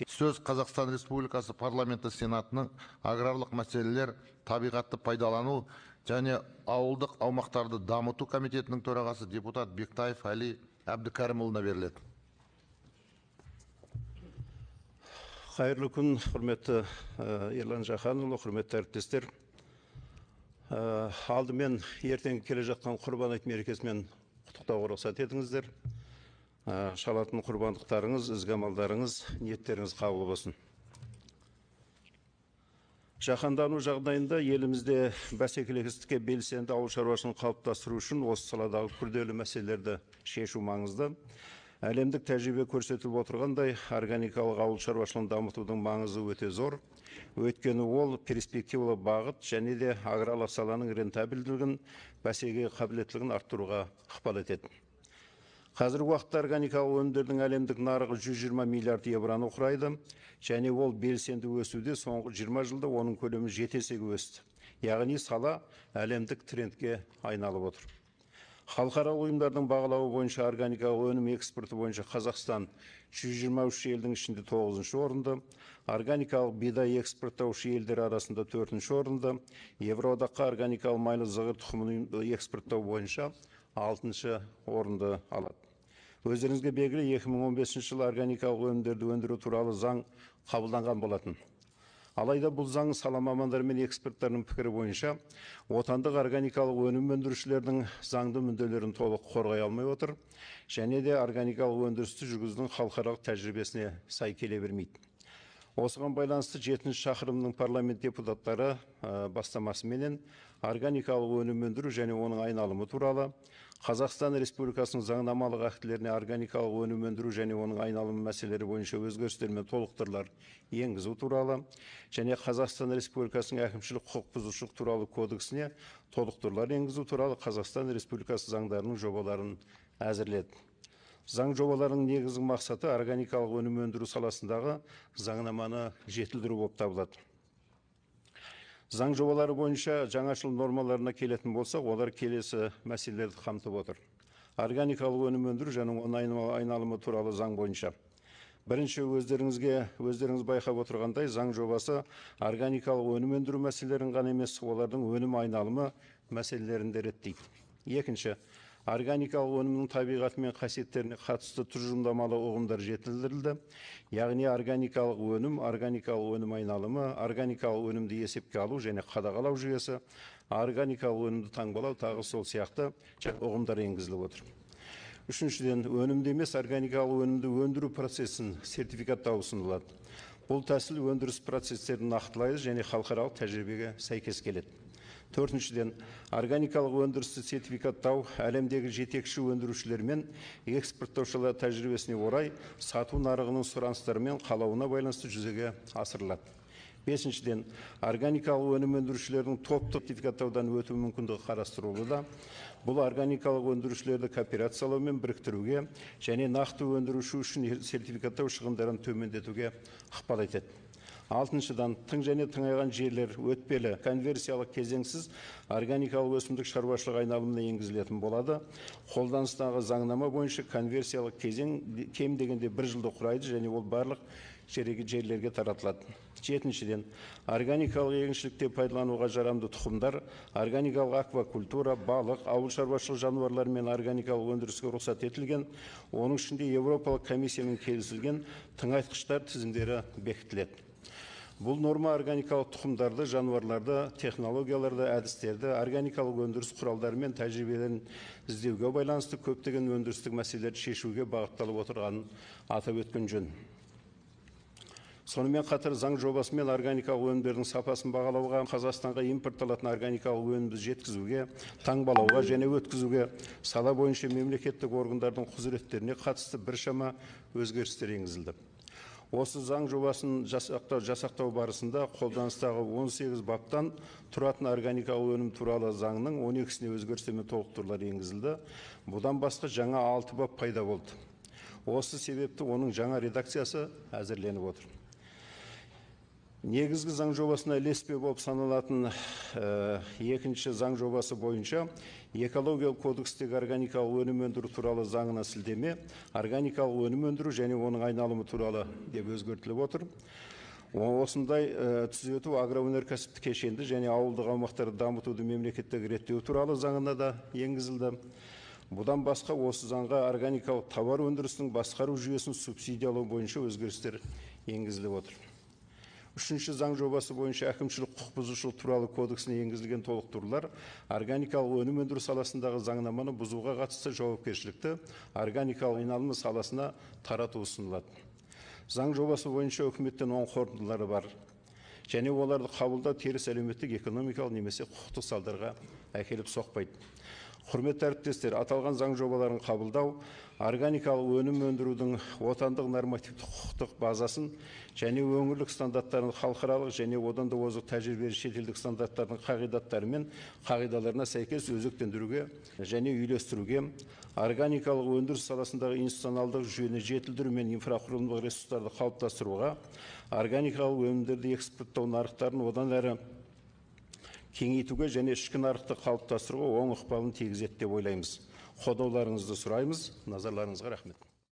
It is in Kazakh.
Сөз Қазақстан Республикасы парламенті сенатының аграрлық мәселелер, табиғатты пайдалану және ауылдық аумақтарды дамыту комитетінің төрағасы депутат Бектаев Әли Әбдікәрімұлына беріледі. Қайырлы күн, құрметті Ерлан Жаһанұлы, құрметті әріптестер. Алдымен ертеңгі келе жатқан құрбан айт мерекесімен құттықтауға рұқсат етіңіздер. Шалатын құрбандықтарыңыз, ізгі амалдарыңыз, ниеттеріңіз қабыл болсын. Жаһандану жағдайында елімізде бәсекелестікке белсенді ауыл шаруашылығын қалыптастыру үшін осы саладағы күрделі мәселелерді шешу маңызды. Әлемдік тәжірибе көрсетіп отырғандай, органикалық ауыл шаруашылығын дамытудың маңызы өте зор. Өйткені ол перспективалы бағыт және де аграрлық саланың рентабелділігін, бәсекеге қабілеттілігін арттыруға ықпал етеді. Қазіргі уақытта органикалық өнімдердің әлемдік нарығы 120 миллиард евроны құрайды, және ол белсенді өсуде, соңғы 20 жылда оның көлемі 7 есеге өсті. Яғни сала әлемдік трендке айналып отыр. Халықаралық ұйымдардың бағалауы бойынша органикалық өнім экспорты бойынша Қазақстан 123 елдің ішінде 9-шы орында, органикалық бидай экспорттаушы елдер арасында 4-ші орында, Евроодаққа органикалық майлы зығыр тұқымын экспорттау бойынша 6-шы орынды алады. Өздеріңізге белгілі 2015 жылы органикалық өнімдерді өндіру туралы заң қабылданған болатын. Алайда бұл заң сала мамандары мен эксперттарының пікірі бойынша отандық органикалық өнім өндірушілердің заңды мүдделерін толық қорғай алмай отыр, және де органикалық өндірісті жүргізудің халықаралық тәжірибесіне сай келе бермейді. Осыған байланысты 7-ші шақырылымның парламент депутаттары бастамасыменен органикалық өнім өндіру және оның айналымы туралы, Қазақстан Республикасының заңнамалық актілеріне органикалық өнім өндіру және оның айналымы мәселелері бойынша өзгерістер мен толықтырулар енгізу туралы, және Қазақстан Республикасының әкімшілік құқық бұзушылық туралы кодексіне толықтырулар енгізу туралы Қазақстан Республикасы заңдарының жобаларын әзірледі. Заң жобаларының негізгі мақсаты органикалық өнім өндіру саласындағы заңнаманы жетілдіру болып табылады. Заң жобалары бойынша жаңашыл нормаларына келетін болсақ, олар келесі мәселелерді қамтып отыр. Органикалық өнім өндіру және оның айналымы туралы заң бойынша. Бірінші, өздеріңіз байқап отырғандай, заң жобасы органикалық өнім өндіру мәселелерін ғана емес, олардың өнім айналымы мәселелерін де реттейді. Екінші, органикалық өнімнің табиғаты мен қасиеттеріне қатысты тұжырымдамалы ұғымдар жетілдірілді. Яғни органикалық өнім айналымы, органикалық өнімді есепке алу және қадағалау жүйесі, органикалық өнімді таңбалау, тағы сол сияқты ұғымдар енгізіліп отыр. Үшіншіден, өнімді емес органикалық өнімді өндіру процесін сертификаттау ұсынылады. Бұл тәсіл өндіріс процестерін нақтылайды және халықаралық тәжірибеге сәйкес келеді. Төртіншіден, органикалық өндірісті сертификаттау әлемдегі жетекші өндірушілер мен экспорттаушылар тәжірибесіне орай сату нарығының сұраныстары мен қалауына байланысты жүзеге асырылады. Бесіншіден, органикалық өнім өндірушілердің топтық сертификаттаудан өту мүмкіндігі қарастырылуда. Бұл органикалық өндірушілерді кооперациялау мен біріктіруге және нақты өндіруші үшін сертификаттау шығындарын төмендетуге ықпал етеді. Алтыншыдан, тың және тыңайған жерлер өтпелі конверсиялық кезеңсіз органикалық өсімдік шаруашылық айналымына енгізілетін болады. Қолданыстағы заңнама бойынша конверсиялық кезең кем дегенде 1 жылды құрайды және ол барлық жерлерге таратылады. Жетіншіден, органикалық егіншілікте пайдалануға жарамды тұқымдар, органикалық аквакультура, балық, ауыл шаруашылық жануарлары мен органикалық өндіріске рұқсат етілген, оның ішінде Еуропалық комиссиямен келісілген тыңайтқыштар тізімдері бекітіледі. Бұл норма органикалық тұқымдарды, жануарларды, технологияларды, әдістерді, органикалық өндіріс құралдары мен тәжірибелерін іздеуге байланысты көптеген өндірістік мәселелерді шешуге бағытталып отырғанын атап өткен жөн. Сонымен қатар заң жобасымен органикалық өнімдердің сапасын бағалауға, Қазақстанға импортталатын органикалық өнімді жеткізуге, таңбалауға және өткізуге сала бойынша мемлекеттік органдардың құзыреттеріне қатысты біршама өзгерістер енгізілді. Осы заң жобасын жасақтау барысында қолданыстағы 18 баптан тұратын органикалық өнім туралы заңның 12-сіне өзгерістер мен толықтырулар енгізілді. Бұдан басқа жаңа 6 бап пайда болды. Осы себепті оның жаңа редакциясы әзірленіп отыр. Негізгі заң жобасына ілеспе болып саналатын екінші заң жобасы бойынша экологиялық кодекстегі органикалық өнім өндіру туралы заңына сілтеме, органикалық өнім өндіру және оның айналымы туралы деп өзгертіліп отыр. Осындай түзету агроөнеркәсіптік кешенді және ауылдық аумақтарды дамытуды мемлекеттік реттеу туралы заңына да енгізілді. Бұдан басқа осы заңға органикалық товар өндірісінің басқару жүйесін субсидиялау бойынша өзгерістер енгізіліп отыр. Үшінші заң жобасы бойынша әкімшілік құқық бұзушылық туралы кодексіне енгізілген толықтырулар органикалық өнім өндіру саласындағы заңнаманы бұзуға қатысты жауапкершілікті органикалық айналымы саласына тарату ұсынылады. Заң жобасы бойынша үкіметтен оң қорытындылары бар және оларды қабылдау теріс әлеуметтік, экономикалық немесе құқықтық салдарға әкеліп соқпайды. Құрметті әріптестер, аталған заң жобаларын қабылдау органикалық өнім өндірудің отандық нормативтік құқықтық базасын және өңірлік стандарттарын халықаралық және одан да озық тәжірибелі шетелдік стандарттардың қағидаттары мен қағидаларына сәйкес өзектендіруге және үйлестіруге, органикалық өндіріс саласындағы институционалдық жүйені жетілдіру мен инфрақұрылымдық ресурстарды қалыптастыруға, органикалық өнімдерді экспорттау нарықтарын одан әрі кеңейтуге және ішкі нарықты қалыптастыруға оң ықпалын тигізеді деп ойлаймыз. Қолдауларыңызды сұраймыз. Назарларыңызға рахмет.